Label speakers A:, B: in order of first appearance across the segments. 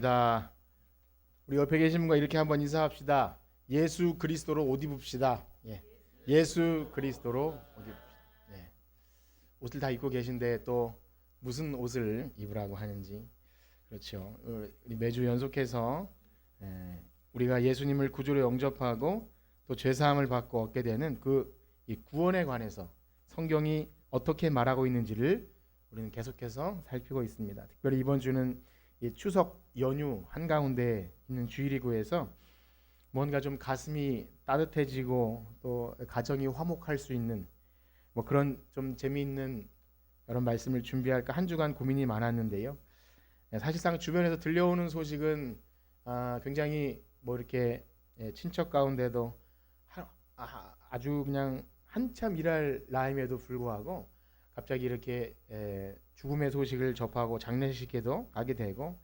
A: 다 우리 옆에 계신 분과 이렇게 한번 인사합시다. 예수 그리스도로 옷 입읍시다. 예수 그리스도로 옷 입읍시다. 옷을 다 입고 계신데 또 무슨 옷을 입으라고 하는지. 그렇죠. 우리 매주 연속해서 우리가 예수님을 구주로 영접하고 또 죄사함을 받고 얻게 되는 이 구원에 관해서 성경이 어떻게 말하고 있는지를 우리는 계속해서 살피고 있습니다. 특별히 이번 주는 이 추석 연휴 한가운데 있는 주일이고해서 뭔가 좀 가슴이 따뜻해지고 또 가정이 화목할 수 있는 그런 좀 재미있는 이런 말씀을 준비할까 한 주간 고민이 많았는데요. 사실상 주변에서 들려오는 소식은 굉장히 이렇게 친척 가운데도 아주 그냥 한참 일할 나임에도 불구하고 갑자기 이렇게 죽음의 소식을 접하고 장례식에도 가게 되고,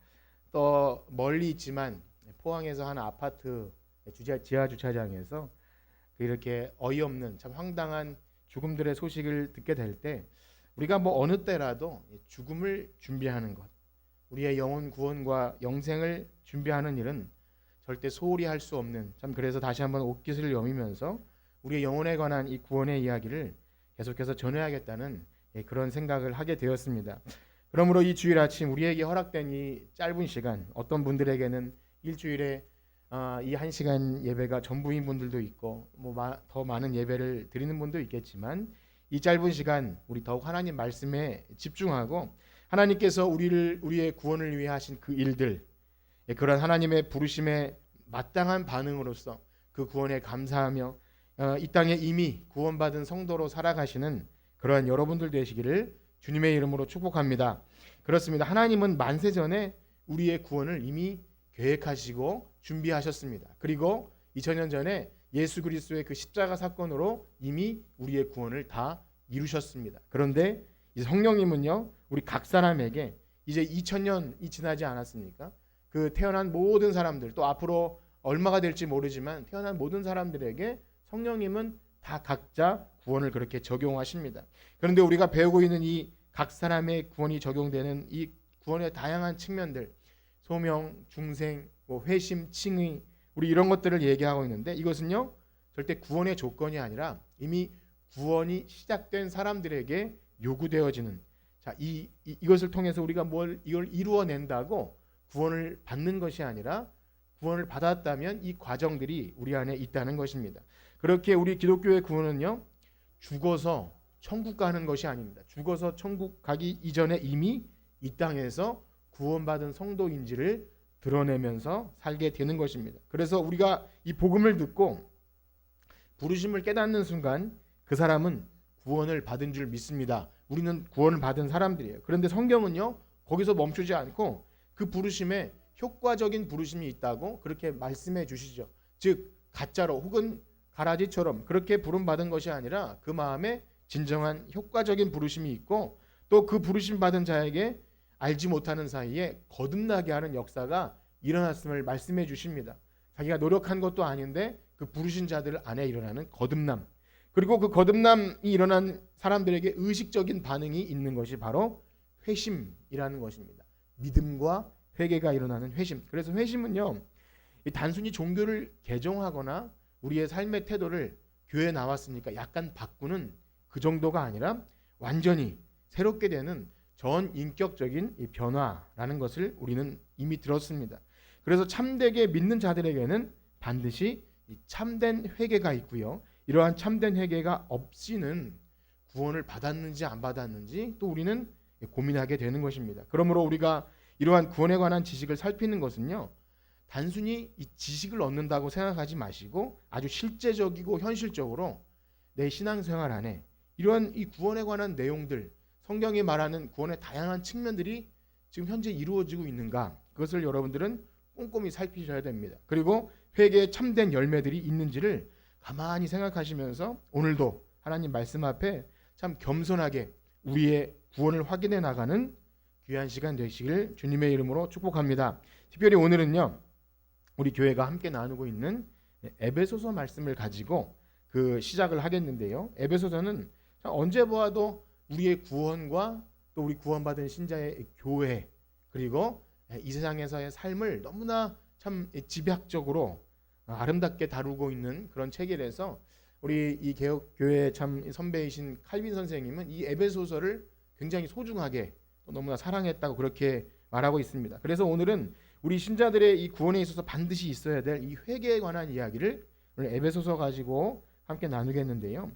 A: 또 멀리 있지만 포항에서 한 아파트 지하 주차장에서 이렇게 어이없는 참 황당한 죽음들의 소식을 듣게 될 때, 우리가 어느 때라도 죽음을 준비하는 것, 우리의 영혼 구원과 영생을 준비하는 일은 절대 소홀히 할 수 없는, 참 그래서 다시 한번 옷깃을 여미면서 우리의 영혼에 관한 이 구원의 이야기를 계속해서 전해야겠다는 그런 생각을 하게 되었습니다. 그러므로 이 주일 아침 우리에게 허락된 이 짧은 시간, 어떤 분들에게는 일주일에 이 한 시간 예배가 전부인 분들도 있고 더 많은 예배를 드리는 분도 있겠지만, 이 짧은 시간 우리 더욱 하나님 말씀에 집중하고 하나님께서 우리의 구원을 위해 하신 그 일들, 그런 하나님의 부르심에 마땅한 반응으로서 그 구원에 감사하며 이 땅에 이미 구원받은 성도로 살아가시는 그러한 여러분들 되시기를 주님의 이름으로 축복합니다. 그렇습니다. 하나님은 만세 전에 우리의 구원을 이미 계획하시고 준비하셨습니다. 그리고 2000년 전에 예수 그리스도의 그 십자가 사건으로 이미 우리의 구원을 다 이루셨습니다. 그런데 이제 성령님은요, 우리 각 사람에게 이제 2000년이 지나지 않았습니까? 그 태어난 모든 사람들, 또 앞으로 얼마가 될지 모르지만 태어난 모든 사람들에게 성령님은 다 각자 구원을 그렇게 적용하십니다. 그런데 우리가 배우고 있는 이 각 사람의 구원이 적용되는 이 구원의 다양한 측면들, 소명, 중생, 회심, 칭의, 우리 이런 것들을 얘기하고 있는데, 이것은요 절대 구원의 조건이 아니라 이미 구원이 시작된 사람들에게 요구되어지는, 이것을 통해서 우리가 이걸 이루어낸다고 구원을 받는 것이 아니라 구원을 받았다면 이 과정들이 우리 안에 있다는 것입니다. 그렇게 우리 기독교의 구원은요, 죽어서 천국 가는 것이 아닙니다. 죽어서 천국 가기 이전에 이미 이 땅에서 구원받은 성도인지를 드러내면서 살게 되는 것입니다. 그래서 우리가 이 복음을 듣고 부르심을 깨닫는 순간 그 사람은 구원을 받은 줄 믿습니다. 우리는 구원을 받은 사람들이에요. 그런데 성경은요, 거기서 멈추지 않고 그 부르심에 효과적인 부르심이 있다고 그렇게 말씀해 주시죠. 즉 가짜로 혹은 가라지처럼 그렇게 부름받은 것이 아니라 그 마음에 진정한 효과적인 부르심이 있고, 또 그 부르심 받은 자에게 알지 못하는 사이에 거듭나게 하는 역사가 일어났음을 말씀해 주십니다. 자기가 노력한 것도 아닌데 그 부르신 자들 안에 일어나는 거듭남, 그리고 그 거듭남이 일어난 사람들에게 의식적인 반응이 있는 것이 바로 회심이라는 것입니다. 믿음과 회개가 일어나는 회심. 그래서 회심은요, 단순히 종교를 개종하거나 우리의 삶의 태도를 교회에 나왔으니까 약간 바꾸는 그 정도가 아니라 완전히 새롭게 되는 전 인격적인 이 변화라는 것을 우리는 이미 들었습니다. 그래서 참되게 믿는 자들에게는 반드시 이 참된 회개가 있고요, 이러한 참된 회개가 없이는 구원을 받았는지 안 받았는지 또 우리는 고민하게 되는 것입니다. 그러므로 우리가 이러한 구원에 관한 지식을 살피는 것은요, 단순히 이 지식을 얻는다고 생각하지 마시고 아주 실제적이고 현실적으로 내 신앙생활 안에 이러한 이 구원에 관한 내용들, 성경이 말하는 구원의 다양한 측면들이 지금 현재 이루어지고 있는가, 그것을 여러분들은 꼼꼼히 살피셔야 됩니다. 그리고 회개의 참된 열매들이 있는지를 가만히 생각하시면서 오늘도 하나님 말씀 앞에 참 겸손하게 우리의 구원을 확인해 나가는 귀한 시간 되시길 주님의 이름으로 축복합니다. 특별히 오늘은요, 우리 교회가 함께 나누고 있는 에베소서 말씀을 가지고 그 시작을 하겠는데요. 에베소서는 언제 보아도 우리의 구원과 또 우리 구원받은 신자의 교회, 그리고 이 세상에서의 삶을 너무나 참 집약적으로 아름답게 다루고 있는 그런 책이라서 우리 이 개혁교회 참 선배이신 칼빈 선생님은 이 에베소서를 굉장히 소중하게 또 너무나 사랑했다고 그렇게 말하고 있습니다. 그래서 오늘은 우리 신자들의 이 구원에 있어서 반드시 있어야 될 이 회개에 관한 이야기를 오늘 에베소서 가지고 함께 나누겠는데요.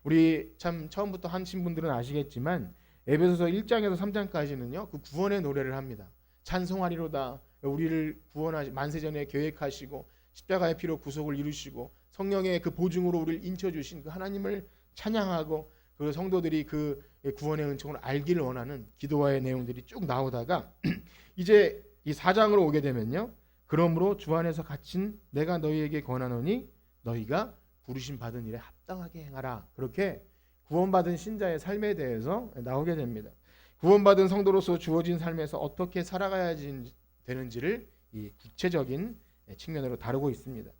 A: 우리 참 처음부터 하신 분들은 아시겠지만 에베소서 1장에서 3장까지는요. 그 구원의 노래를 합니다. 찬송하리로다. 우리를 구원하시 만세전에 계획하시고 십자가의 피로 구속을 이루시고 성령의 그 보증으로 우리를 인쳐 주신 그 하나님을 찬양하고 그 성도들이 그 구원의 은총을 알기를 원하는 기도와의 내용들이 쭉 나오다가 이제 이 4장으로 오게 되면요. 그러므로 주 안에서 갇힌 내가 너희에게 권하노니 너희가 부르심 받은 일에 합당하게 행하라. 그렇게 구원받은 신자의 삶에 대해서 나오게 됩니다. 구원받은 성도로서 주어진 삶에서 어떻게 살아가야 되는지를 이 구체적인 측면으로 다루고 있습니다.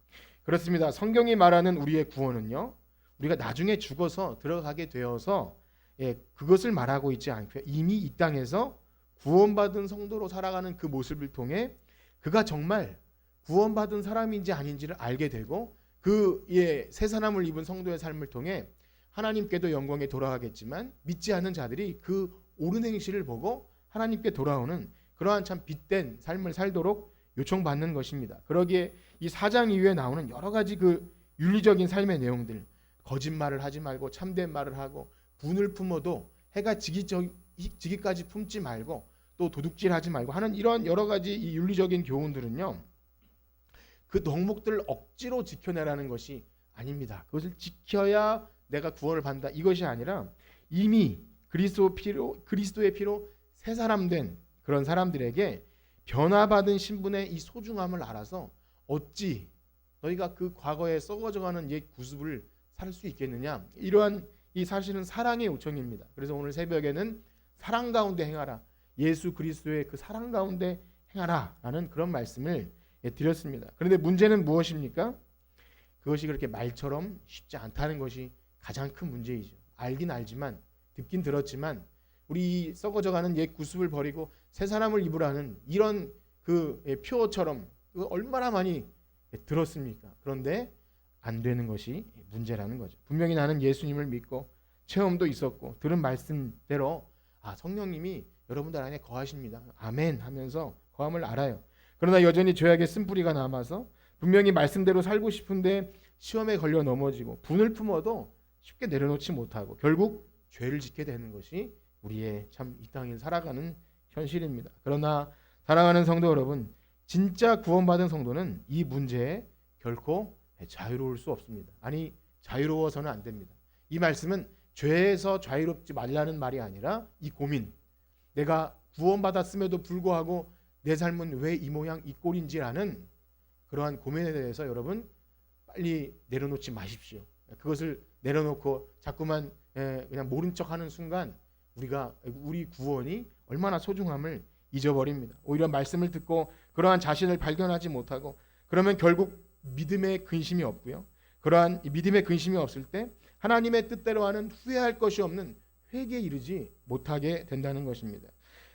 A: 그렇습니다. 성경이 말하는 우리의 구원은요. 우리가 나중에 죽어서 들어가게 되어서 그것을 말하고 있지 않고요. 이미 이 땅에서 구원받은 성도로 살아가는 그 모습을 통해 그가 정말 구원받은 사람인지 아닌지를 알게 되고 새 사람을 입은 성도의 삶을 통해 하나님께도 영광에 돌아가겠지만 믿지 않는 자들이 그 옳은 행실을 보고 하나님께 돌아오는 그러한 참 빛된 삶을 살도록 요청받는 것입니다. 그러기에 이 4장 이후에 나오는 여러 가지 그 윤리적인 삶의 내용들, 거짓말을 하지 말고 참된 말을 하고 분을 품어도 해가 지기까지 품지 말고 또 도둑질하지 말고 하는 이런 여러 가지 이 윤리적인 교훈들은요. 그 덕목들을 억지로 지켜내라는 것이 아닙니다. 그것을 지켜야 내가 구원을 받는다 이것이 아니라 이미 그리스도의 피로 새 사람 된 그런 사람들에게 변화받은 신분의 이 소중함을 알아서 어찌 너희가 그 과거에 썩어져가는 옛 구습을 살 수 있겠느냐. 이러한 이 사실은 사랑의 요청입니다. 그래서 오늘 새벽에는 사랑 가운데 행하라. 예수 그리스도의 그 사랑 가운데 행하라 라는 그런 말씀을 드렸습니다. 그런데 문제는 무엇입니까? 그것이 그렇게 말처럼 쉽지 않다는 것이 가장 큰 문제이죠. 알긴 알지만 듣긴 들었지만 우리 썩어져가는 옛 구습을 버리고 새 사람을 입으라는 이런 그 표어처럼 얼마나 많이 들었습니까? 그런데 안 되는 것이 문제라는 거죠. 분명히 나는 예수님을 믿고 체험도 있었고 들은 말씀대로 성령님이 여러분들 안에 거하십니다. 아멘 하면서 거함을 알아요. 그러나 여전히 죄악의 쓴뿌리가 남아서 분명히 말씀대로 살고 싶은데 시험에 걸려 넘어지고 분을 품어도 쉽게 내려놓지 못하고 결국 죄를 짓게 되는 것이 우리의 참 이 땅에 살아가는 현실입니다. 그러나 사랑하는 성도 여러분, 진짜 구원받은 성도는 이 문제에 결코 자유로울 수 없습니다. 아니 자유로워서는 안 됩니다. 이 말씀은 죄에서 자유롭지 말라는 말이 아니라 이 고민, 내가 구원받았음에도 불구하고 내 삶은 왜 이 모양 이 꼴인지라는 그러한 고민에 대해서 여러분 빨리 내려놓지 마십시오. 그것을 내려놓고 자꾸만 그냥 모른 척하는 순간 우리 구원이 얼마나 소중함을 잊어버립니다. 오히려 말씀을 듣고 그러한 자신을 발견하지 못하고 그러면 결국 믿음의 근심이 없고요. 그러한 믿음의 근심이 없을 때 하나님의 뜻대로 하는 후회할 것이 없는 회개에 이르지 못하게 된다는 것입니다.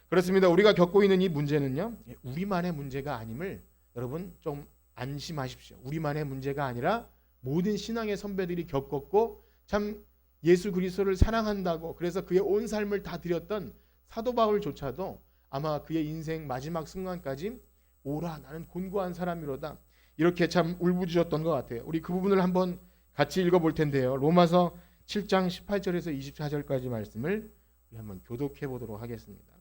A: 그렇습니다. 우리가 겪고 있는 이 문제는요. 우리만의 문제가 아님을 여러분 좀 안심하십시오. 우리만의 문제가 아니라 모든 신앙의 선배들이 겪었고 참 예수 그리스도를 사랑한다고 그래서 그의 온 삶을 다 드렸던 사도 바울조차도 아마 그의 인생 마지막 순간까지 오라 나는 곤고한 사람이로다 이렇게 참 울부짖었던 것 같아요. 우리 그 부분을 한번 같이 읽어볼 텐데요. 로마서 7장 18절에서 24절까지 말씀을 우리 한번 교독해 보도록 하겠습니다.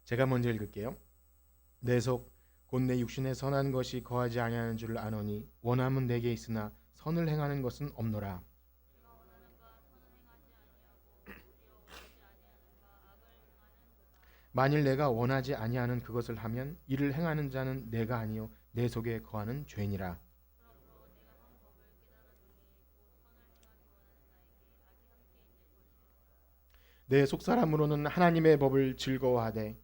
A: 제가 먼저 읽을게요. 내 속 곧 내 육신에 선한 것이 거하지 아니하는 줄을 아노니 원함은 내게 있으나 선을 행하는 것은 없노라. 만일 내가 원하지 아니하는 그것을 하면 이를 행하는 자는 내가 아니요 내 속에 거하는 죄니라. 내 속사람으로는 하나님의 법을 즐거워하되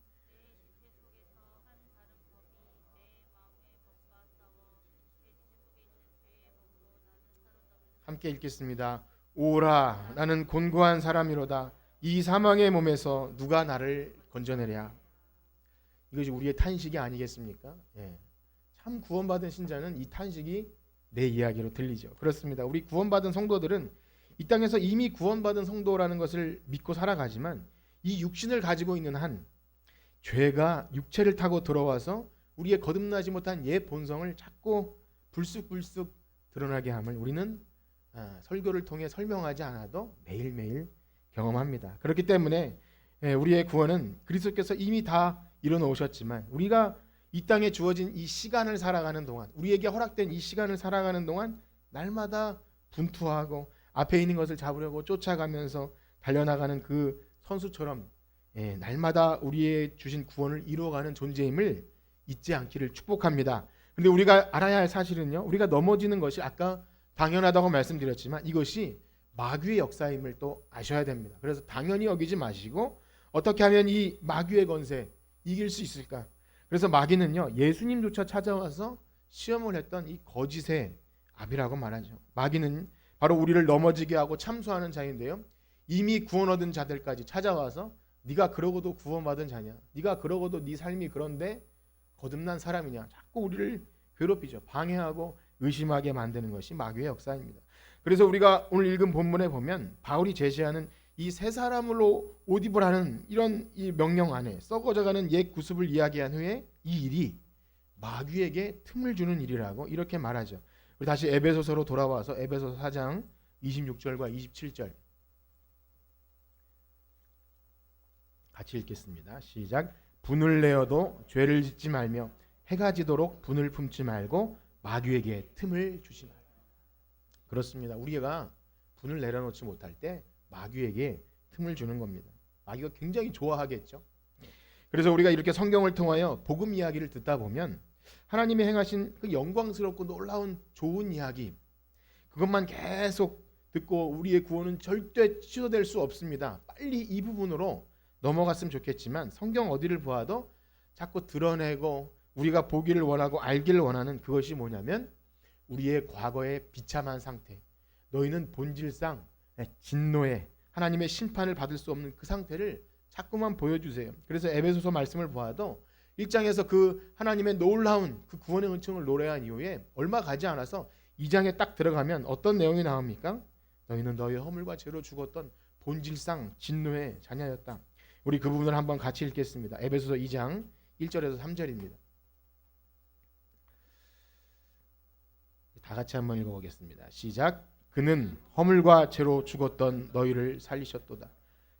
A: 함께 읽겠습니다. 오라 나는 곤고한 사람이로다. 이 사망의 몸에서 누가 나를 건져내랴. 이것이 우리의 탄식이 아니겠습니까? 예. 참 구원받은 신자는 이 탄식이 내 이야기로 들리죠. 그렇습니다. 우리 구원받은 성도들은 이 땅에서 이미 구원받은 성도라는 것을 믿고 살아가지만 이 육신을 가지고 있는 한 죄가 육체를 타고 들어와서 우리의 거듭나지 못한 옛 본성을 자꾸 불쑥불쑥 드러나게 함을 우리는 설교를 통해 설명하지 않아도 매일매일 경험합니다. 그렇기 때문에 우리의 구원은 그리스도께서 이미 다 이뤄놓으셨지만 우리가 이 땅에 주어진 이 시간을 살아가는 동안, 우리에게 허락된 이 시간을 살아가는 동안 날마다 분투하고 앞에 있는 것을 잡으려고 쫓아가면서 달려나가는 그 선수처럼 날마다 우리의 주신 구원을 이루어가는 존재임을 잊지 않기를 축복합니다. 근데 우리가 알아야 할 사실은요, 우리가 넘어지는 것이 아까 당연하다고 말씀드렸지만 이것이 마귀의 역사임을 또 아셔야 됩니다. 그래서 당연히 여기지 마시고 어떻게 하면 이 마귀의 권세 이길 수 있을까? 그래서 마귀는요, 예수님조차 찾아와서 시험을 했던 이 거짓의 아비라고 말하죠. 마귀는 바로 우리를 넘어지게 하고 참소하는 자인데요, 이미 구원 얻은 자들까지 찾아와서 네가 그러고도 구원받은 자냐, 네가 그러고도 네 삶이 그런데 거듭난 사람이냐, 자꾸 우리를 괴롭히죠. 방해하고 의심하게 만드는 것이 마귀의 역사입니다. 그래서 우리가 오늘 읽은 본문에 보면 바울이 제시하는 이 새 사람으로 옷 입으라는 이런 이 명령 안에 썩어져가는 옛 구습을 이야기한 후에 이 일이 마귀에게 틈을 주는 일이라고 이렇게 말하죠. 우리 다시 에베소서로 돌아와서 에베소서 4장 26절과 27절 같이 읽겠습니다. 시작. 분을 내어도 죄를 짓지 말며 해가 지도록 분을 품지 말고 마귀에게 틈을 주지 말라. 그렇습니다. 우리가 분을 내려놓지 못할 때 마귀에게 틈을 주는 겁니다. 마귀가 굉장히 좋아하겠죠. 그래서 우리가 이렇게 성경을 통하여 복음 이야기를 듣다 보면 하나님이 행하신 그 영광스럽고 놀라운 좋은 이야기, 그것만 계속 듣고 우리의 구원은 절대 취소될 수 없습니다. 빨리 이 부분으로 넘어갔으면 좋겠지만 성경 어디를 보아도 자꾸 드러내고 우리가 보기를 원하고 알기를 원하는 그것이 뭐냐면 우리의 과거의 비참한 상태, 너희는 본질상 진노에 하나님의 심판을 받을 수 없는 그 상태를 자꾸만 보여주세요. 그래서 에베소서 말씀을 보아도 1장에서 그 하나님의 놀라운 그 구원의 은총을 노래한 이후에 얼마 가지 않아서 2장에 딱 들어가면 어떤 내용이 나옵니까? 너희는 너희의 허물과 죄로 죽었던 본질상 진노의 자녀였다. 우리 그 부분을 한번 같이 읽겠습니다. 에베소서 2장 1절에서 3절입니다. 다 같이 한번 읽어보겠습니다. 시작. 그는 허물과 죄로 죽었던 너희를 살리셨도다.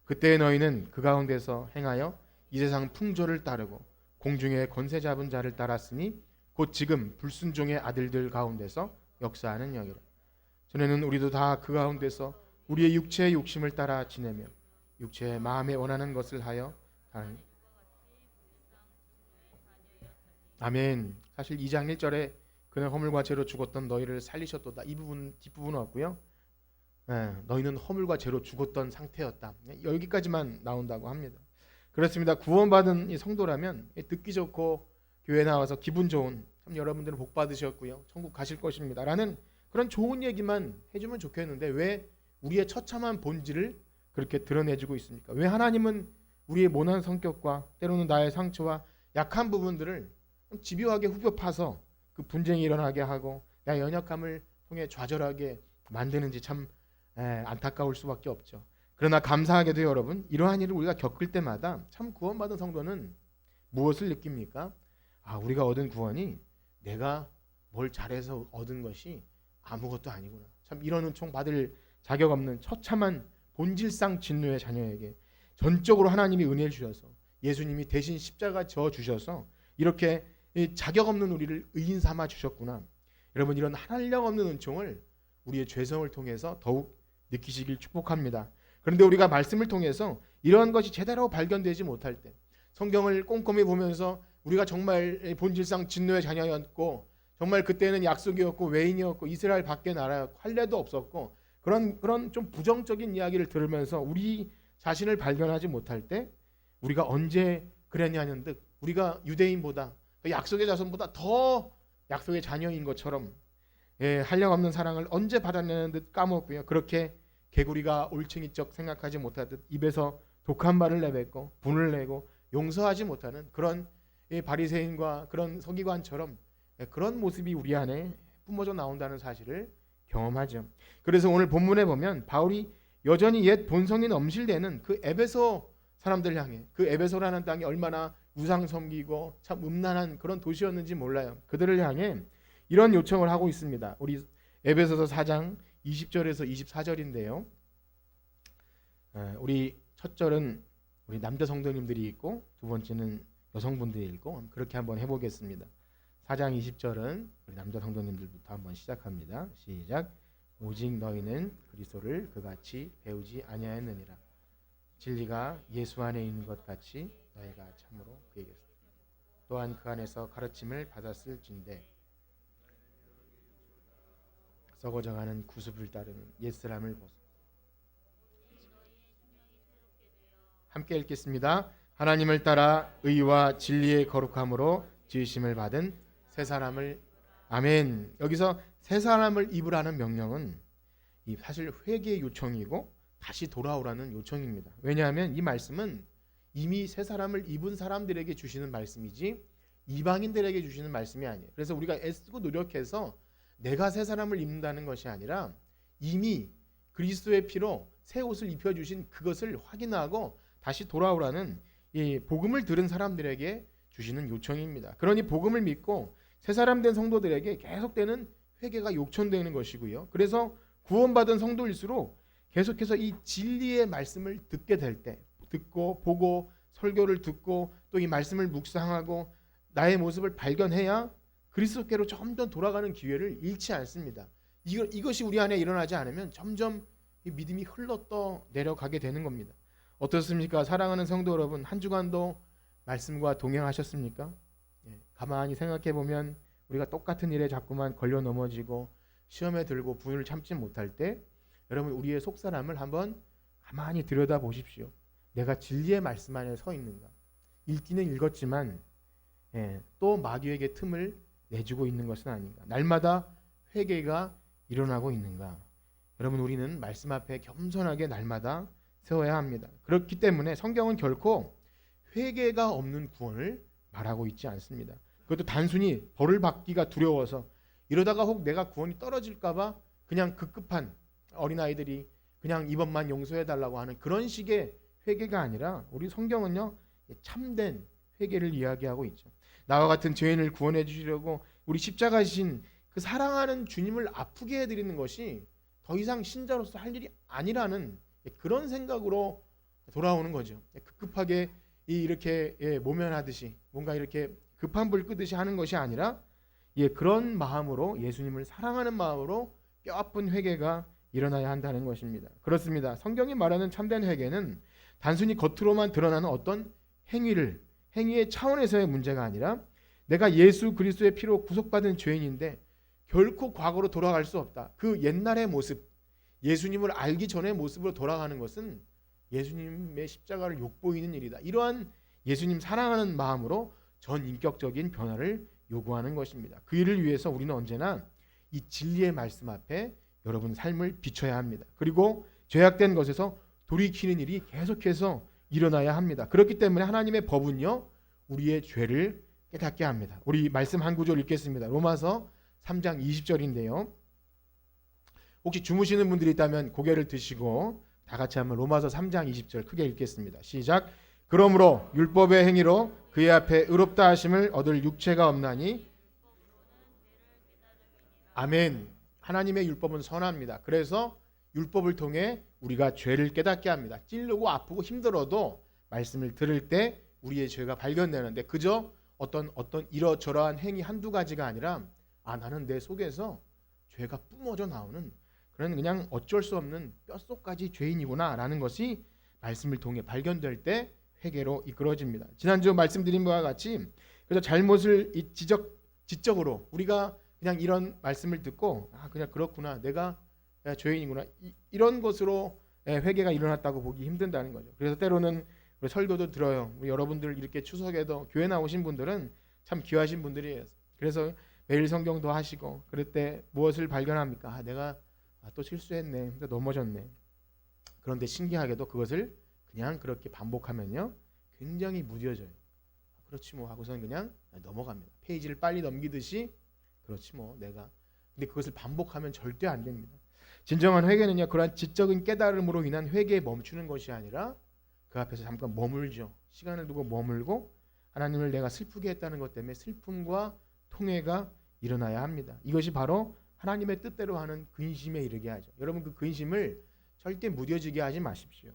A: 그때 너희는 그 가운데서 행하여 이 세상 풍조를 따르고 공중의 권세 잡은 자를 따랐으니 곧 지금 불순종의 아들들 가운데서 역사하는 영이라. 전에는 우리도 다 그 가운데서 우리의 육체의 욕심을 따라 지내며 육체의 마음에 원하는 것을 하여 아멘. 사실 2장 1절에 그는 허물과 죄로 죽었던 너희를 살리셨도다. 이 부분 뒷부분은 없고요. 너희는 허물과 죄로 죽었던 상태였다. 여기까지만 나온다고 합니다. 그렇습니다. 구원받은 이 성도라면 듣기 좋고 교회 나와서 기분 좋은, 참 여러분들은 복 받으셨고요, 천국 가실 것입니다 라는 그런 좋은 얘기만 해주면 좋겠는데 왜 우리의 처참한 본질을 그렇게 드러내주고 있습니까? 왜 하나님은 우리의 모난 성격과 때로는 나의 상처와 약한 부분들을 집요하게 후벼 파서 그 분쟁이 일어나게 하고 나의 연약함을 통해 좌절하게 만드는지 참 안타까울 수밖에 없죠. 그러나 감사하게도 여러분, 이러한 일을 우리가 겪을 때마다 참 구원받은 성도는 무엇을 느낍니까? 우리가 얻은 구원이 내가 뭘 잘해서 얻은 것이 아무것도 아니구나. 참 이런 은총 받을 자격 없는 처참한 본질상 진노의 자녀에게 전적으로 하나님이 은혜를 주셔서 예수님이 대신 십자가 져 주셔서 이렇게 자격 없는 우리를 의인 삼아 주셨구나. 여러분, 이런 한량 없는 은총을 우리의 죄성을 통해서 더욱 느끼시길 축복합니다. 그런데 우리가 말씀을 통해서 이러한 것이 제대로 발견되지 못할 때, 성경을 꼼꼼히 보면서 우리가 정말 본질상 진노의 자녀였고 정말 그때는 약속이었고 외인이었고 이스라엘 밖의 나라였고 할례도 없었고 그런 좀 부정적인 이야기를 들으면서 우리 자신을 발견하지 못할 때 우리가 언제 그랬냐는 듯 우리가 유대인보다 약속의 자손보다 더 약속의 자녀인 것처럼 한량없는 사랑을 언제 받았냐는 듯 까먹고요. 그렇게 개구리가 올챙이적 생각하지 못하듯 입에서 독한 말을 내뱉고 분을 내고 용서하지 못하는 그런 바리새인과 그런 서기관처럼 그런 모습이 우리 안에 뿜어져 나온다는 사실을 경험하죠. 그래서 오늘 본문에 보면 바울이 여전히 옛 본성이 넘실대는 그 에베소 사람들 향해, 그 에베소라는 땅이 얼마나 우상 섬기고 참 음란한 그런 도시였는지 몰라요. 그들을 향해 이런 요청을 하고 있습니다. 우리 에베소서 4장 20절에서 24절인데요. 우리 첫 절은 우리 남자 성도님들이 읽고 두 번째는 여성분들이 읽고 그렇게 한번 해보겠습니다. 4장 20절은 우리 남자 성도님들부터 한번 시작합니다. 시작. 오직 너희는 그리스도를 그같이 배우지 아니하였느니라. 진리가 예수 안에 있는 것 같이 너희가 참으로 그에게서 또한 그 안에서 가르침을 받았을진대 썩어져가는 구습을 따르는 옛사람을 벗어. 함께 읽겠습니다. 하나님을 따라 의와 진리의 거룩함으로 지으심을 받은 새 사람을. 아멘. 여기서 새 사람을 입으라는 명령은 사실 회개의 요청이고 다시 돌아오라는 요청입니다. 왜냐하면 이 말씀은 이미 새 사람을 입은 사람들에게 주시는 말씀이지 이방인들에게 주시는 말씀이 아니에요. 그래서 우리가 애쓰고 노력해서 내가 새 사람을 입는다는 것이 아니라 이미 그리스도의 피로 새 옷을 입혀주신 그것을 확인하고 다시 돌아오라는 이 복음을 들은 사람들에게 주시는 요청입니다. 그러니 복음을 믿고 새 사람 된 성도들에게 계속되는 회개가 요청되는 것이고요. 그래서 구원받은 성도일수록 계속해서 이 진리의 말씀을 듣게 될 때, 듣고 보고 설교를 듣고 또 이 말씀을 묵상하고 나의 모습을 발견해야 그리스도께로 점점 돌아가는 기회를 잃지 않습니다. 이것이 우리 안에 일어나지 않으면 점점 이 믿음이 흘러떠 내려가게 되는 겁니다. 어떻습니까? 사랑하는 성도 여러분, 한 주간도 말씀과 동행하셨습니까? 가만히 생각해 보면 우리가 똑같은 일에 자꾸만 걸려 넘어지고 시험에 들고 분을 참지 못할 때 여러분 우리의 속사람을 한번 가만히 들여다 보십시오. 내가 진리의 말씀 안에 서 있는가? 읽기는 읽었지만 또 마귀에게 틈을 내주고 있는 것은 아닌가? 날마다 회개가 일어나고 있는가? 여러분 우리는 말씀 앞에 겸손하게 날마다 세워야 합니다. 그렇기 때문에 성경은 결코 회개가 없는 구원을 말하고 있지 않습니다. 그것도 단순히 벌을 받기가 두려워서 이러다가 혹 내가 구원이 떨어질까 봐 그냥 급급한 어린아이들이 그냥 이번만 용서해달라고 하는 그런 식의 회개가 아니라 우리 성경은요 참된 회개를 이야기하고 있죠. 나와 같은 죄인을 구원해 주시려고 우리 십자가 지신 그 사랑하는 주님을 아프게 해드리는 것이 더 이상 신자로서 할 일이 아니라는 그런 생각으로 돌아오는 거죠. 급급하게 이렇게 모면하듯이 뭔가 이렇게 급한 불 끄듯이 하는 것이 아니라 그런 마음으로 예수님을 사랑하는 마음으로 뼈아픈 회개가 일어나야 한다는 것입니다. 그렇습니다. 성경이 말하는 참된 회개는 단순히 겉으로만 드러나는 어떤 행위의 차원에서의 문제가 아니라 내가 예수 그리스도의 피로 구속받은 죄인인데 결코 과거로 돌아갈 수 없다. 그 옛날의 모습, 예수님을 알기 전의 모습으로 돌아가는 것은 예수님의 십자가를 욕보이는 일이다. 이러한 예수님 사랑하는 마음으로 전인격적인 변화를 요구하는 것입니다. 그 일을 위해서 우리는 언제나 이 진리의 말씀 앞에 여러분 삶을 비춰야 합니다. 그리고 죄악된 것에서 돌이키는 일이 계속해서 일어나야 합니다. 그렇기 때문에 하나님의 법은요 우리의 죄를 깨닫게 합니다. 우리 말씀 한 구절 읽겠습니다. 로마서 3장 20절인데요. 혹시 주무시는 분들이 있다면 고개를 드시고 다 같이 한번 로마서 3장 20절 크게 읽겠습니다. 시작. 그러므로 율법의 행위로 그의 앞에 의롭다 하심을 얻을 육체가 없나니. 아멘. 하나님의 율법은 선합니다. 그래서 율법을 통해 우리가 죄를 깨닫게 합니다. 찔르고 아프고 힘들어도 말씀을 들을 때 우리의 죄가 발견되는데 그저 어떤 이러저러한 행위 한두 가지가 아니라 나는 내 속에서 죄가 뿜어져 나오는 그런 그냥 어쩔 수 없는 뼛속까지 죄인이구나 라는 것이 말씀을 통해 발견될 때 회개로 이끌어집니다. 지난주 말씀드린 바와 같이 그래서 잘못을 지적으로 우리가 그냥 이런 말씀을 듣고 그냥 그렇구나 내가 죄인이구나 이런 것으로 회개가 일어났다고 보기 힘든다는 거죠. 그래서 때로는 우리 설교도 들어요. 우리 여러분들 이렇게 추석에도 교회 나오신 분들은 참 귀하신 분들이에요. 그래서 매일 성경도 하시고 그럴 때 무엇을 발견합니까? 내가 또 실수했네. 또 넘어졌네. 그런데 신기하게도 그것을 그냥 그렇게 반복하면요 굉장히 무뎌져요. 그렇지 뭐 하고서는 그냥 넘어갑니다. 페이지를 빨리 넘기듯이 그렇지 뭐 내가. 근데 그것을 반복하면 절대 안 됩니다. 진정한 회개는요, 그러한 지적인 깨달음으로 인한 회개에 멈추는 것이 아니라 그 앞에서 잠깐 머물죠. 시간을 두고 머물고 하나님을 내가 슬프게 했다는 것 때문에 슬픔과 통회가 일어나야 합니다. 이것이 바로 하나님의 뜻대로 하는 근심에 이르게 하죠. 여러분, 그 근심을 절대 무뎌지게 하지 마십시오.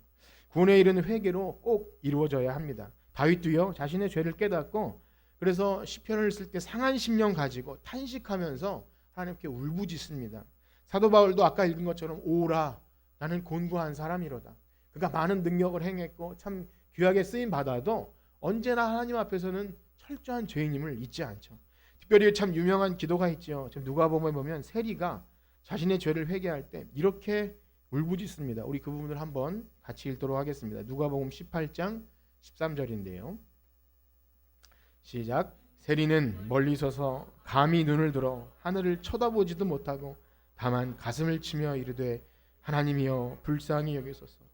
A: 구원에 이르는 회개로 꼭 이루어져야 합니다. 다윗도요, 자신의 죄를 깨닫고 그래서 시편을 쓸 때 상한 심령 가지고 탄식하면서 하나님께 울부짖습니다. 사도 바울도 아까 읽은 것처럼 오라, 나는 곤고한 사람이로다. 그가 많은 능력을 행했고 참 귀하게 쓰임 받아도 언제나 하나님 앞에서는 철저한 죄인임을 잊지 않죠. 특별히 참 유명한 기도가 있죠. 누가복음에 보면 세리가 자신의 죄를 회개할 때 이렇게 울부짖습니다. 우리 그 부분을 한번 같이 읽도록 하겠습니다. 누가복음 18장 13절인데요. 시작. 세리는 멀리 서서 감히 눈을 들어 하늘을 쳐다보지도 못하고 다만 가슴을 치며 이르되 하나님이여 불쌍히 여기소서.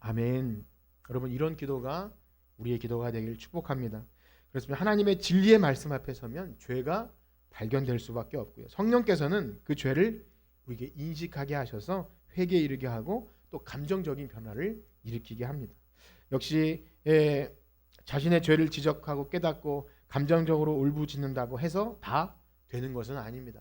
A: 아멘. 여러분, 이런 기도가 우리의 기도가 되길 축복합니다. 그렇습니다. 하나님의 진리의 말씀 앞에 서면 죄가 발견될 수밖에 없고요. 성령께서는 그 죄를 우리에게 인식하게 하셔서 회개에 이르게 하고 또 감정적인 변화를 일으키게 합니다. 역시 자신의 죄를 지적하고 깨닫고 감정적으로 울부짖는다고 해서 다 되는 것은 아닙니다.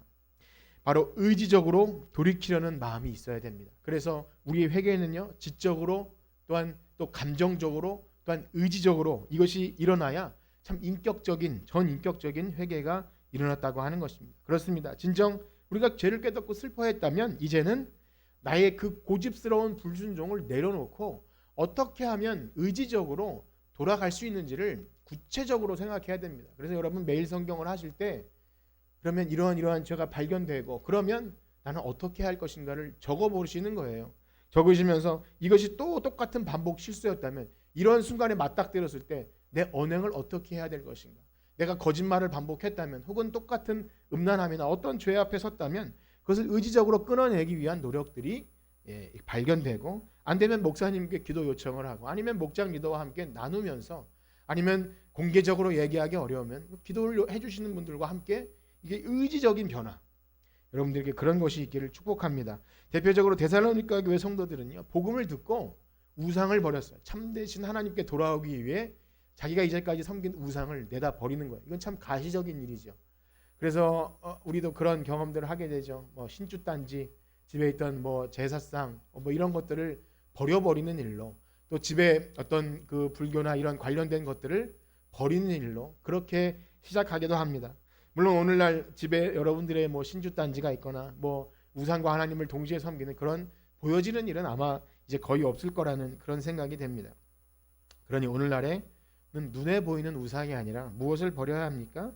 A: 바로 의지적으로 돌이키려는 마음이 있어야 됩니다. 그래서 우리의 회개는요, 지적으로 또한 또 감정적으로 또한 의지적으로 이것이 일어나야 참 인격적인 전인격적인 회개가 일어났다고 하는 것입니다. 그렇습니다. 진정 우리가 죄를 깨닫고 슬퍼했다면 이제는 나의 그 고집스러운 불순종을 내려놓고 어떻게 하면 의지적으로 돌아갈 수 있는지를 구체적으로 생각해야 됩니다. 그래서 여러분 매일 성경을 하실 때 그러면 이러한 죄가 발견되고 그러면 나는 어떻게 할 것인가를 적어보시는 거예요. 적으시면서 이것이 또 똑같은 반복 실수였다면 이런 순간에 맞닥뜨렸을 때 내 언행을 어떻게 해야 될 것인가. 내가 거짓말을 반복했다면 혹은 똑같은 음란함이나 어떤 죄 앞에 섰다면 그것을 의지적으로 끊어내기 위한 노력들이 발견되고 안 되면 목사님께 기도 요청을 하고 아니면 목장 리더와 함께 나누면서 아니면 공개적으로 얘기하기 어려우면 기도를 해주시는 분들과 함께 이게 의지적인 변화 여러분들에게 그런 것이 있기를 축복합니다. 대표적으로 데살로니가 교회 성도들은요 복음을 듣고 우상을 버렸어요. 참되신 하나님께 돌아오기 위해 자기가 이제까지 섬긴 우상을 내다 버리는 거예요. 이건 참 가시적인 일이죠. 그래서 우리도 그런 경험들을 하게 되죠. 뭐 신주단지 집에 있던 뭐 제사상 뭐 이런 것들을 버려버리는 일로 또 집에 어떤 그 불교나 이런 관련된 것들을 버리는 일로 그렇게 시작하기도 합니다. 물론 오늘날 집에 여러분들의 뭐 신주단지가 있거나 뭐 우상과 하나님을 동시에 섬기는 그런 보여지는 일은 아마 이제 거의 없을 거라는 그런 생각이 됩니다. 그러니 오늘날에는 눈에 보이는 우상이 아니라 무엇을 버려야 합니까?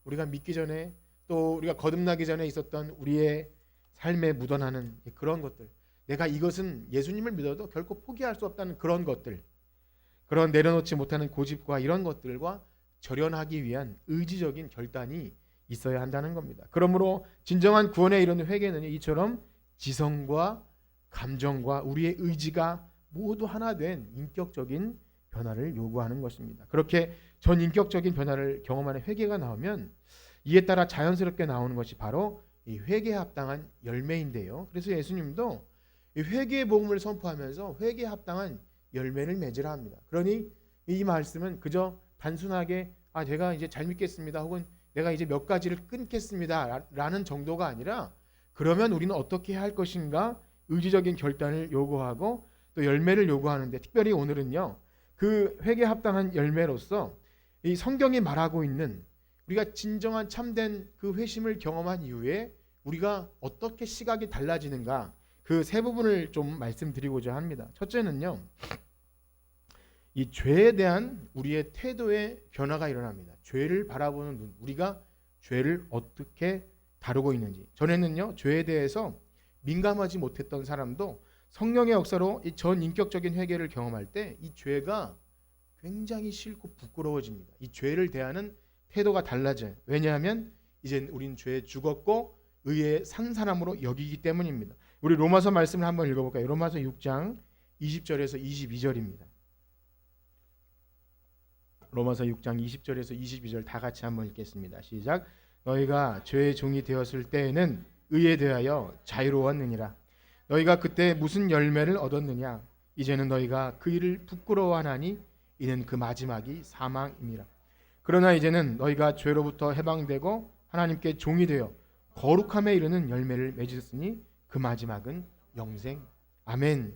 A: 우리가 믿기 전에 또 우리가 거듭나기 전에 있었던 우리의 삶에 묻어나는 그런 것들 내가 이것은 예수님을 믿어도 결코 포기할 수 없다는 그런 것들 그런 내려놓지 못하는 고집과 이런 것들과 절연하기 위한 의지적인 결단이 있어야 한다는 겁니다. 그러므로 진정한 구원에 이르는 회개는 이처럼 지성과 감정과 우리의 의지가 모두 하나 된 인격적인 변화를 요구하는 것입니다. 그렇게 전인격적인 변화를 경험하는 회개가 나오면 이에 따라 자연스럽게 나오는 것이 바로 이 회개에 합당한 열매인데요. 그래서 예수님도 이 회개의 복음을 선포하면서 회개에 합당한 열매를 맺으라 합니다. 그러니 이 말씀은 그저 단순하게 제가 이제 잘 믿겠습니다 혹은 내가 이제 몇 가지를 끊겠습니다 라는 정도가 아니라 그러면 우리는 어떻게 할 것인가 의지적인 결단을 요구하고 또 열매를 요구하는데 특별히 오늘은요 그 회개에 합당한 열매로서 이 성경이 말하고 있는 우리가 진정한 참된 그 회심을 경험한 이후에 우리가 어떻게 시각이 달라지는가 그 세 부분을 좀 말씀드리고자 합니다. 첫째는요 이 죄에 대한 우리의 태도의 변화가 일어납니다. 죄를 바라보는 눈, 우리가 죄를 어떻게 다루고 있는지. 전에는요 죄에 대해서 민감하지 못했던 사람도 성령의 역사로 이 전인격적인 회개를 경험할 때 이 죄가 굉장히 싫고 부끄러워집니다. 이 죄를 대하는 태도가 달라져요. 왜냐하면 이젠 우린 죄에 죽었고 의에 산 사람으로 여기기 때문입니다. 우리 로마서 말씀을 한번 읽어볼까요? 로마서 6장 20절에서 22절입니다. 로마서 6장 20절에서 22절 다 같이 한번 읽겠습니다. 시작. 너희가 죄의 종이 되었을 때에는 의에 대하여 자유로웠느니라. 너희가 그때 무슨 열매를 얻었느냐? 이제는 너희가 그 일을 부끄러워하나니 이는 그 마지막이 사망임이라. 그러나 이제는 너희가 죄로부터 해방되고 하나님께 종이 되어 거룩함에 이르는 열매를 맺으셨으니 그 마지막은 영생. 아멘.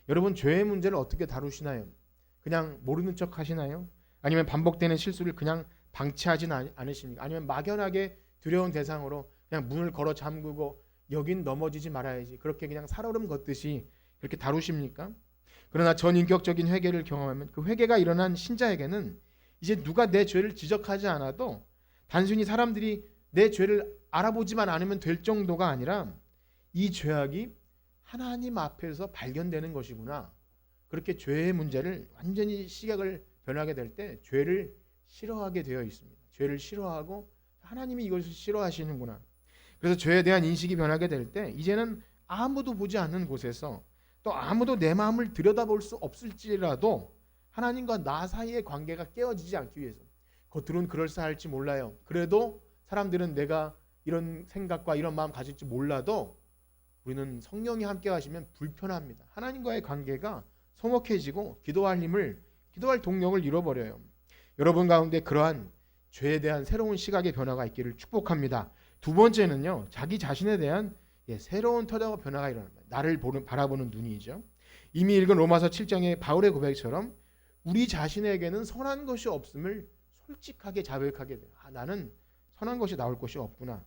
A: 여러분, 죄의 문제를 어떻게 다루시나요? 그냥 모르는 척 하시나요? 아니면 반복되는 실수를 그냥 방치하진 않으십니까? 아니면 막연하게 두려운 대상으로 그냥 문을 걸어 잠그고 여긴 넘어지지 말아야지, 그렇게 그냥 살얼음 걷듯이 그렇게 다루십니까? 그러나 전인격적인 회개를 경험하면 그 회개가 일어난 신자에게는 이제 누가 내 죄를 지적하지 않아도 단순히 사람들이 내 죄를 알아보지만 않으면 될 정도가 아니라 이 죄악이 하나님 앞에서 발견되는 것이구나. 그렇게 죄의 문제를 완전히 시각을 변하게 될 때 죄를 싫어하게 되어 있습니다. 죄를 싫어하고 하나님이 이것을 싫어하시는구나. 그래서 죄에 대한 인식이 변하게 될 때 이제는 아무도 보지 않는 곳에서 또 아무도 내 마음을 들여다볼 수 없을지라도 하나님과 나 사이의 관계가 깨어지지 않기 위해서, 겉으로는 그럴싸할지 몰라요. 그래도 사람들은 내가 이런 생각과 이런 마음 가질지 몰라도 우리는 성령이 함께 하시면 불편합니다. 하나님과의 관계가 소목해지고 기도할 동력을 잃어버려요. 여러분 가운데 그러한 죄에 대한 새로운 시각의 변화가 있기를 축복합니다. 두 번째는요, 자기 자신에 대한 새로운 태도와 변화가 일어납니다. 나를 바라보는 눈이죠. 이미 읽은 로마서 7장의 바울의 고백처럼 우리 자신에게는 선한 것이 없음을 솔직하게 자백하게 돼요. 나는 선한 것이 나올 것이 없구나.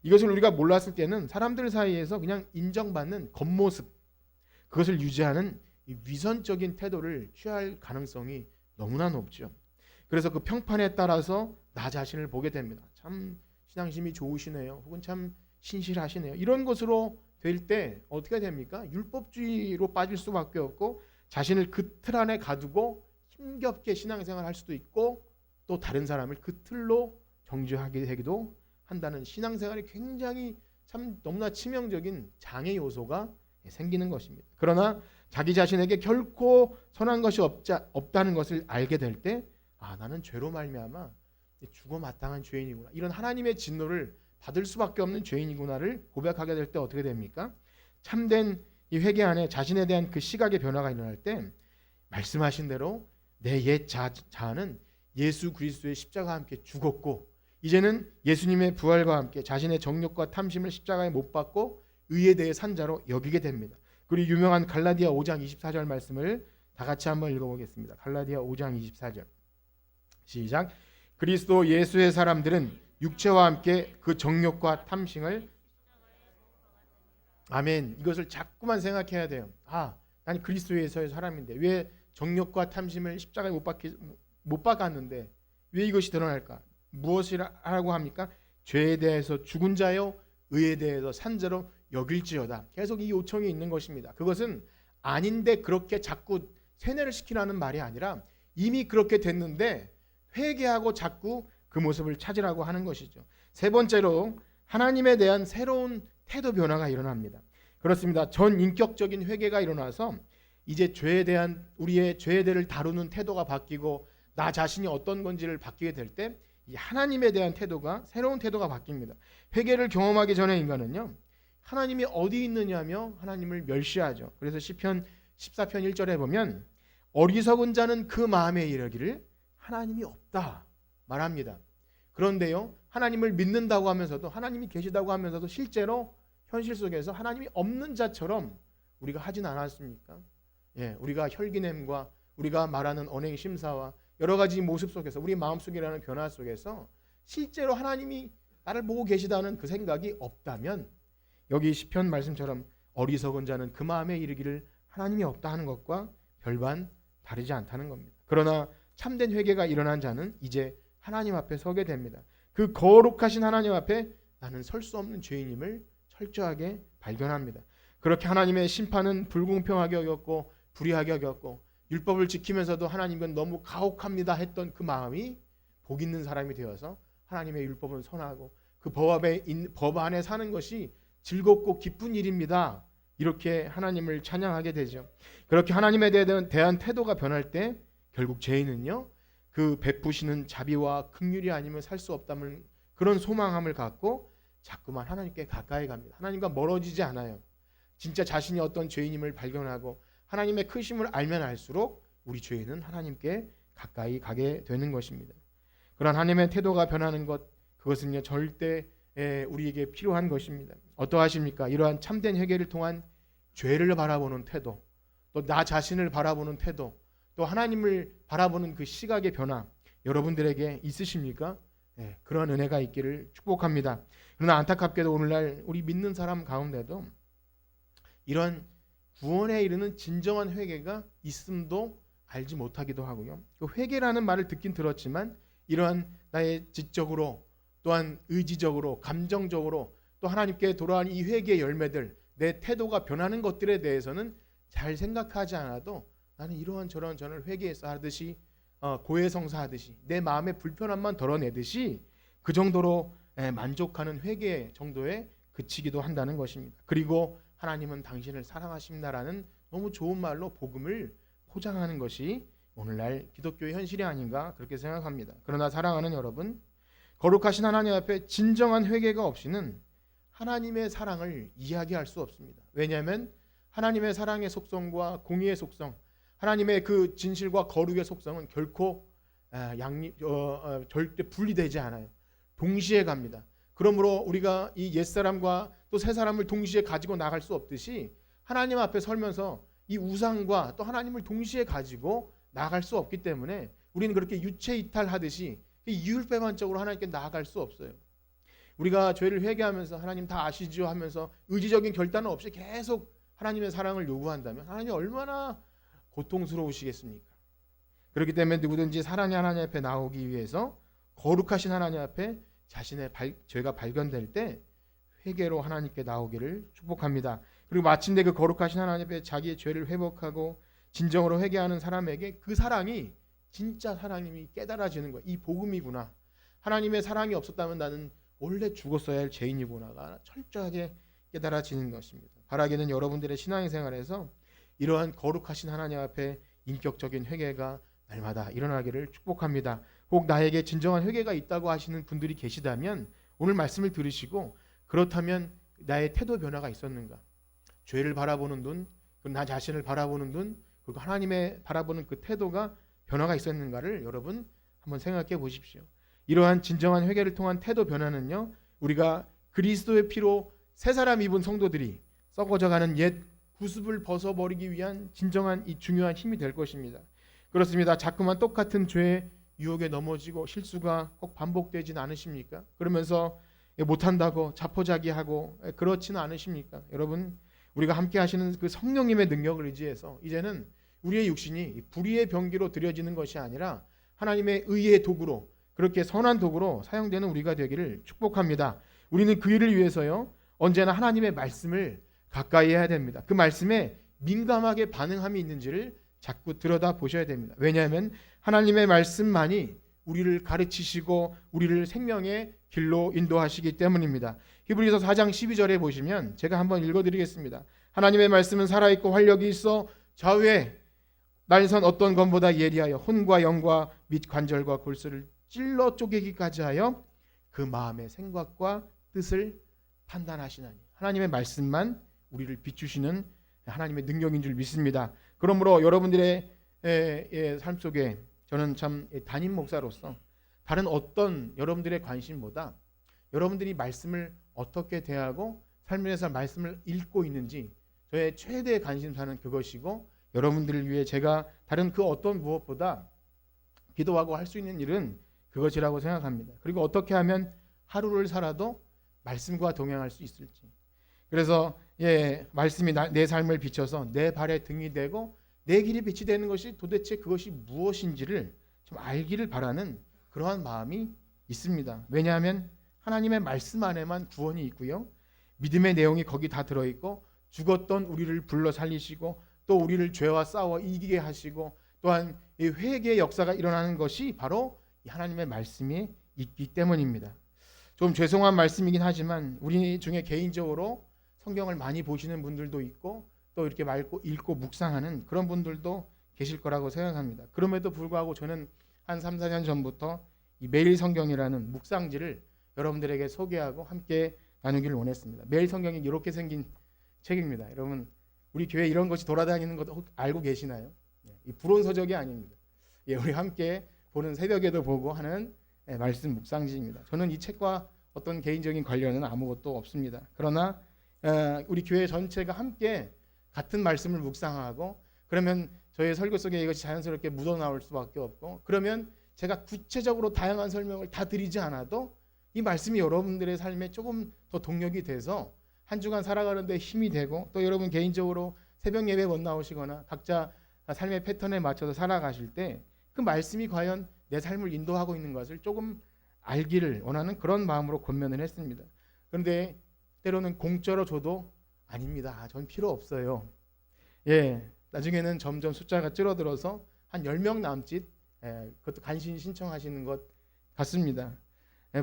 A: 이것을 우리가 몰랐을 때는 사람들 사이에서 그냥 인정받는 겉모습, 그것을 유지하는 이 위선적인 태도를 취할 가능성이 너무나 높죠. 그래서 그 평판에 따라서 나 자신을 보게 됩니다. 참 신앙심이 좋으시네요. 혹은 참 신실하시네요. 이런 것으로 될 때 어떻게 됩니까? 율법주의로 빠질 수밖에 없고 자신을 그 틀 안에 가두고 힘겹게 신앙생활을 할 수도 있고 또 다른 사람을 그 틀로 정죄하게 되기도 한다는 신앙생활이 굉장히 참 너무나 치명적인 장애 요소가 생기는 것입니다. 그러나 자기 자신에게 결코 선한 것이 없다는 것을 알게 될 때 나는 죄로 말미암아 죽어 마땅한 죄인이구나, 이런 하나님의 진노를 받을 수밖에 없는 죄인이구나를 고백하게 될 때 어떻게 됩니까? 참된 이 회개 안에 자신에 대한 그 시각의 변화가 일어날 때 말씀하신 대로 내 옛 자아는 예수 그리스도의 십자가와 함께 죽었고 이제는 예수님의 부활과 함께 자신의 정욕과 탐심을 십자가에 못 박고 의에 대해 산 자로 여기게 됩니다. 그리고 유명한 갈라디아 5장 24절 말씀을 다 같이 한번 읽어보겠습니다. 갈라디아 5장 24절 시작. 그리스도 예수의 사람들은 육체와 함께 그 정욕과 탐심을, 아멘, 이것을 자꾸만 생각해야 돼요. 난 그리스도에서의 사람인데 왜 정욕과 탐심을 십자가에 못 박았는데 왜 이것이 드러날까? 무엇이라고 합니까? 죄에 대해서 죽은 자요 의에 대해서 산 자로 여길지어다. 계속 이 요청이 있는 것입니다. 그것은 아닌데 그렇게 자꾸 세뇌를 시키라는 말이 아니라 이미 그렇게 됐는데 회개하고 자꾸 그 모습을 찾으라고 하는 것이죠. 세 번째로 하나님에 대한 새로운 태도 변화가 일어납니다. 그렇습니다. 전 인격적인 회개가 일어나서 이제 죄에 대한 우리의 죄에 대해를 다루는 태도가 바뀌고 나 자신이 어떤 건지를 바뀌게 될 때 이 하나님에 대한 태도가, 새로운 태도가 바뀝니다. 회개를 경험하기 전에 인간은요, 하나님이 어디 있느냐며 하나님을 멸시하죠. 그래서 시편 14편 1절에 보면 어리석은 자는 그 마음에 이르기를 하나님이 없다 말합니다. 그런데요, 하나님을 믿는다고 하면서도, 하나님이 계시다고 하면서도 실제로 현실 속에서 하나님이 없는 자처럼 우리가 하진 않았습니까? 우리가 혈기냄과 우리가 말하는 언행 심사와 여러 가지 모습 속에서 우리 마음속이라는 변화 속에서 실제로 하나님이 나를 보고 계시다는 그 생각이 없다면 여기 시편 말씀처럼 어리석은 자는 그 마음에 이르기를 하나님이 없다 하는 것과 별반 다르지 않다는 겁니다. 그러나 참된 회개가 일어난 자는 이제 하나님 앞에 서게 됩니다. 그 거룩하신 하나님 앞에 나는 설 수 없는 죄인임을 철저하게 발견합니다. 그렇게 하나님의 심판은 불공평하게 여겼고 불의하게 여겼고 율법을 지키면서도 하나님은 너무 가혹합니다 했던 그 마음이 복 있는 사람이 되어서 하나님의 율법은 선하고 그 법 안에 사는 것이 즐겁고 기쁜 일입니다. 이렇게 하나님을 찬양하게 되죠. 그렇게 하나님에 대한 태도가 변할 때 결국 죄인은요, 그 베푸시는 자비와 긍휼이 아니면 살 수 없다는 그런 소망함을 갖고 자꾸만 하나님께 가까이 갑니다. 하나님과 멀어지지 않아요. 진짜 자신이 어떤 죄인임을 발견하고 하나님의 크심을 알면 알수록 우리 죄인은 하나님께 가까이 가게 되는 것입니다. 그런 하나님의 태도가 변하는 것, 그것은요 절대 우리에게 필요한 것입니다. 어떠하십니까? 이러한 참된 회개를 통한 죄를 바라보는 태도, 또 나 자신을 바라보는 태도, 또 하나님을 바라보는 그 시각의 변화 여러분들에게 있으십니까? 그런 은혜가 있기를 축복합니다. 그러나 안타깝게도 오늘날 우리 믿는 사람 가운데도 이런 구원에 이르는 진정한 회개가 있음도 알지 못하기도 하고요. 그 회개라는 말을 듣긴 들었지만 이러한 나의 지적으로 또한 의지적으로 감정적으로 또 하나님께 돌아온 이 회개의 열매들, 내 태도가 변하는 것들에 대해서는 잘 생각하지 않아도 나는 이러한 저런 저를 회개해서 하듯이 고해성사 하듯이 내 마음의 불편함만 덜어내듯이 그 정도로 만족하는 회개 정도에 그치기도 한다는 것입니다. 그리고 하나님은 당신을 사랑하십니다라는 너무 좋은 말로 복음을 포장하는 것이 오늘날 기독교의 현실이 아닌가 그렇게 생각합니다. 그러나 사랑하는 여러분, 거룩하신 하나님 앞에 진정한 회개가 없이는 하나님의 사랑을 이야기할 수 없습니다. 왜냐하면 하나님의 사랑의 속성과 공의의 속성, 하나님의 그 진실과 거룩의 속성은 결코 절대 분리되지 않아요. 동시에 갑니다. 그러므로 우리가 이 옛사람과 또 새사람을 동시에 가지고 나갈 수 없듯이 하나님 앞에 설면서 이 우상과 또 하나님을 동시에 가지고 나갈 수 없기 때문에 우리는 그렇게 유체 이탈하듯이 이율배반적으로 하나님께 나아갈 수 없어요. 우리가 죄를 회개하면서 하나님 다 아시죠 하면서 의지적인 결단은 없이 계속 하나님의 사랑을 요구한다면 하나님이 얼마나 고통스러우시겠습니까? 그렇기 때문에 누구든지 사랑의 하나님 앞에 나오기 위해서 거룩하신 하나님 앞에 자신의 죄가 발견될 때 회개로 하나님께 나오기를 축복합니다. 그리고 마침내 그 거룩하신 하나님 앞에 자기의 죄를 회복하고 진정으로 회개하는 사람에게 그 사랑이 진짜 사랑임이 깨달아지는 거예요. 이 복음이구나. 하나님의 사랑이 없었다면 나는 원래 죽었어야 할 죄인이구나가 철저하게 깨달아지는 것입니다. 바라기는 여러분들의 신앙생활에서 이러한 거룩하신 하나님 앞에 인격적인 회개가 날마다 일어나기를 축복합니다. 혹 나에게 진정한 회개가 있다고 하시는 분들이 계시다면 오늘 말씀을 들으시고 그렇다면 나의 태도 변화가 있었는가? 죄를 바라보는 눈, 나 자신을 바라보는 눈, 그리고 하나님의 바라보는 그 태도가 변화가 있었는가를 여러분 한번 생각해 보십시오. 이러한 진정한 회개를 통한 태도 변화는요, 우리가 그리스도의 피로 새 사람 입은 성도들이 썩어져가는 옛 구습을 벗어버리기 위한 진정한 이 중요한 힘이 될 것입니다. 그렇습니다. 자꾸만 똑같은 죄의 유혹에 넘어지고 실수가 꼭 반복되지는 않으십니까? 그러면서 못한다고 자포자기하고 그렇지는 않으십니까? 여러분, 우리가 함께 하시는 그 성령님의 능력을 의지해서 이제는 우리의 육신이 불의의 병기로 들여지는 것이 아니라 하나님의 의의 도구로, 그렇게 선한 도구로 사용되는 우리가 되기를 축복합니다. 우리는 그 일을 위해서요, 언제나 하나님의 말씀을 가까이 해야 됩니다. 그 말씀에 민감하게 반응함이 있는지를 자꾸 들여다 보셔야 됩니다. 왜냐하면 하나님의 말씀만이 우리를 가르치시고 우리를 생명의 길로 인도하시기 때문입니다. 히브리서 4장 12절에 보시면 제가 한번 읽어드리겠습니다. 하나님의 말씀은 살아있고 활력이 있어 좌우에 날선 어떤 검보다 예리하여 혼과 영과 및 관절과 골수를 찔러 쪼개기까지 하여 그 마음의 생각과 뜻을 판단하시나니. 하나님의 말씀만 우리를 비추시는 하나님의 능력인 줄 믿습니다. 그러므로 여러분들의 삶 속에 저는 참 담임 목사로서 다른 어떤 여러분들의 관심보다 여러분들이 말씀을 어떻게 대하고 삶에서 말씀을 읽고 있는지 저의 최대의 관심사는 그것이고, 여러분들을 위해 제가 다른 그 어떤 무엇보다 기도하고 할 수 있는 일은 그것이라고 생각합니다. 그리고 어떻게 하면 하루를 살아도 말씀과 동행할 수 있을지. 그래서 말씀이 내 삶을 비춰서 내 발에 등이 되고 내 길이 빛이 되는 것이 도대체 그것이 무엇인지를 좀 알기를 바라는 그러한 마음이 있습니다. 왜냐하면 하나님의 말씀 안에만 구원이 있고요, 믿음의 내용이 거기 다 들어있고, 죽었던 우리를 불러 살리시고 또 우리를 죄와 싸워 이기게 하시고, 또한 이 회개의 역사가 일어나는 것이 바로 이 하나님의 말씀이 있기 때문입니다. 좀 죄송한 말씀이긴 하지만 우리 중에 개인적으로 성경을 많이 보시는 분들도 있고 또 이렇게 읽고 묵상하는 그런 분들도 계실 거라고 생각합니다. 그럼에도 불구하고 저는 한 3, 4년 전부터 이 매일 성경이라는 묵상지를 여러분들에게 소개하고 함께 나누기를 원했습니다. 매일 성경이 이렇게 생긴 책입니다. 여러분 우리 교회 이런 것이 돌아다니는 것도 알고 계시나요? 이 불온서적이 아닙니다. 우리 함께 보는 새벽에도 보고 하는 말씀 묵상지입니다. 저는 이 책과 어떤 개인적인 관련은 아무것도 없습니다. 그러나 우리 교회 전체가 함께 같은 말씀을 묵상하고 그러면 저의 설교 속에 이것이 자연스럽게 묻어나올 수밖에 없고 그러면 제가 구체적으로 다양한 설명을 다 드리지 않아도 이 말씀이 여러분들의 삶에 조금 더 동력이 돼서 한 주간 살아가는 데 힘이 되고 또 여러분 개인적으로 새벽 예배 못 나오시거나 각자 삶의 패턴에 맞춰서 살아가실 때 그 말씀이 과연 내 삶을 인도하고 있는 것을 조금 알기를 원하는 그런 마음으로 권면을 했습니다. 그런데 때로는 공짜로 줘도 아닙니다. 전 필요 없어요. 나중에는 점점 숫자가 줄어들어서 한 10명 남짓 그것도 간신히 신청하시는 것 같습니다.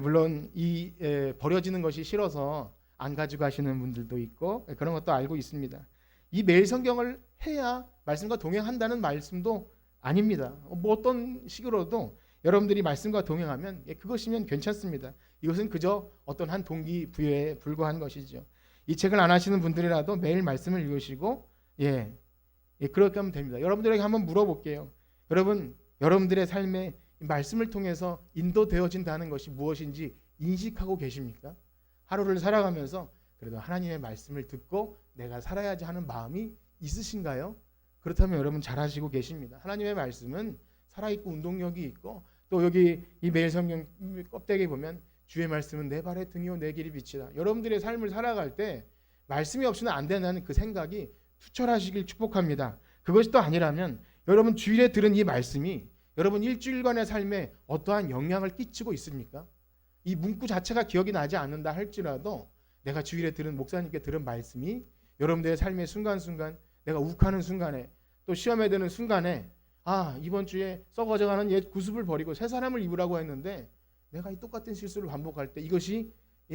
A: 물론 이 버려지는 것이 싫어서 안 가지고 가시는 분들도 있고 그런 것도 알고 있습니다. 이 매일 성경을 해야 말씀과 동행한다는 말씀도 아닙니다. 뭐 어떤 식으로도 여러분들이 말씀과 동행하면 그것이면 괜찮습니다. 이것은 그저 어떤 한 동기부여에 불과한 것이죠. 이 책을 안 하시는 분들이라도 매일 말씀을 읽으시고 그렇게 하면 됩니다. 여러분들에게 한번 물어볼게요. 여러분들의 삶에 말씀을 통해서 인도되어진다는 것이 무엇인지 인식하고 계십니까? 하루를 살아가면서 그래도 하나님의 말씀을 듣고 내가 살아야지 하는 마음이 있으신가요? 그렇다면 여러분 잘하시고 계십니다. 하나님의 말씀은 살아있고 운동력이 있고 또 여기 이 매일 성경 껍데기 보면 주의 말씀은 내 발의 등이요 내 길이 빛이다. 여러분들의 삶을 살아갈 때 말씀이 없이는 안 된다는 그 생각이 투철하시길 축복합니다. 그것이 또 아니라면 여러분 주일에 들은 이 말씀이 여러분 일주일간의 삶에 어떠한 영향을 끼치고 있습니까? 이 문구 자체가 기억이 나지 않는다 할지라도 내가 주일에 들은 목사님께 들은 말씀이 여러분들의 삶의 순간순간 내가 욱하는 순간에 또 시험에 드는 순간에 이번 주에 썩어져가는 옛 구습을 버리고 새 사람을 입으라고 했는데 내가 이 똑같은 실수를 반복할 때 이것이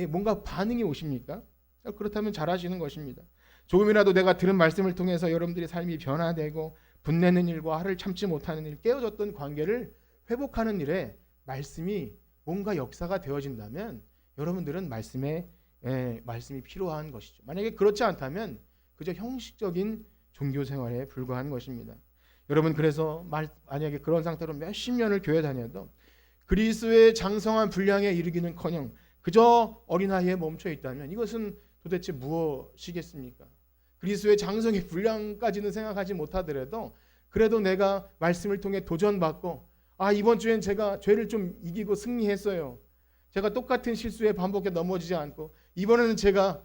A: 뭔가 반응이 오십니까? 그렇다면 잘하시는 것입니다. 조금이라도 내가 들은 말씀을 통해서 여러분들의 삶이 변화되고 분내는 일과 화를 참지 못하는 일, 깨어졌던 관계를 회복하는 일에 말씀이 뭔가 역사가 되어진다면 여러분들은 말씀이 필요한 것이죠. 만약에 그렇지 않다면 그저 형식적인 종교 생활에 불과한 것입니다. 여러분 그래서 만약에 그런 상태로 몇십 년을 교회 다녀도 그리스도의 장성한 분량에 이르기는커녕 그저 어린아이에 멈춰 있다면 이것은 도대체 무엇이겠습니까? 그리스도의 장성의 분량까지는 생각하지 못하더라도 그래도 내가 말씀을 통해 도전받고 이번 주엔 제가 죄를 좀 이기고 승리했어요. 제가 똑같은 실수에 반복해 넘어지지 않고 이번에는 제가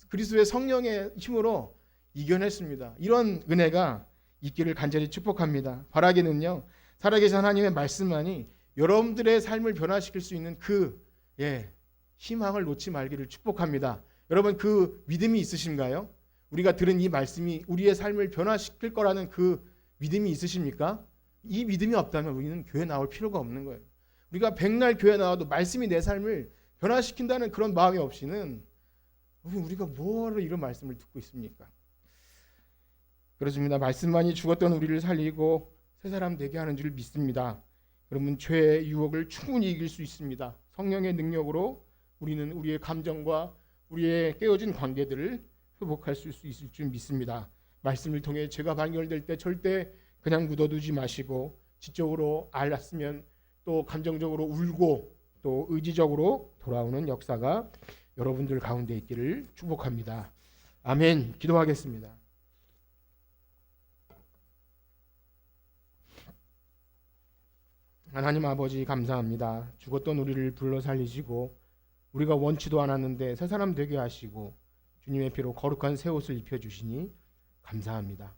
A: 그리스도의 성령의 힘으로 이겨냈습니다. 이런 은혜가 있기를 간절히 축복합니다. 바라기는요. 살아계신 하나님의 말씀만이 여러분들의 삶을 변화시킬 수 있는 그 희망을 놓지 말기를 축복합니다. 여러분 그 믿음이 있으신가요? 우리가 들은 이 말씀이 우리의 삶을 변화시킬 거라는 그 믿음이 있으십니까? 이 믿음이 없다면 우리는 교회 나올 필요가 없는 거예요. 우리가 백날 교회 나와도 말씀이 내 삶을 변화시킨다는 그런 마음이 없이는 우리가 뭐하러 이런 말씀을 듣고 있습니까? 그렇습니다. 말씀만이 죽었던 우리를 살리고 새 사람 되게 하는 줄 믿습니다. 여러분 죄의 유혹을 충분히 이길 수 있습니다. 성령의 능력으로 우리는 우리의 감정과 우리의 깨어진 관계들을 회복할 수 있을 줄 믿습니다. 말씀을 통해 죄가 발견될 때 절대 그냥 묻어두지 마시고 지적으로 알았으면 또 감정적으로 울고 또 의지적으로 돌아오는 역사가 여러분들 가운데 있기를 축복합니다. 아멘. 기도하겠습니다. 하나님 아버지 감사합니다. 죽었던 우리를 불러 살리시고 우리가 원치도 않았는데 새 사람 되게 하시고 주님의 피로 거룩한 새 옷을 입혀주시니 감사합니다.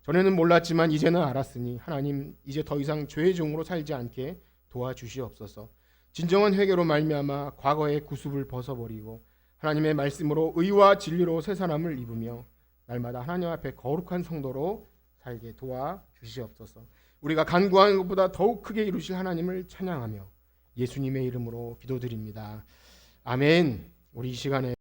A: 전에는 몰랐지만 이제는 알았으니 하나님 이제 더 이상 죄의 종으로 살지 않게 도와주시옵소서. 진정한 회개로 말미암아 과거의 구습을 벗어버리고 하나님의 말씀으로 의와 진리로 새 사람을 입으며 날마다 하나님 앞에 거룩한 성도로 살게 도와주시옵소서. 우리가 간구하는 것보다 더욱 크게 이루실 하나님을 찬양하며 예수님의 이름으로 기도드립니다. 아멘. 우리 이 시간에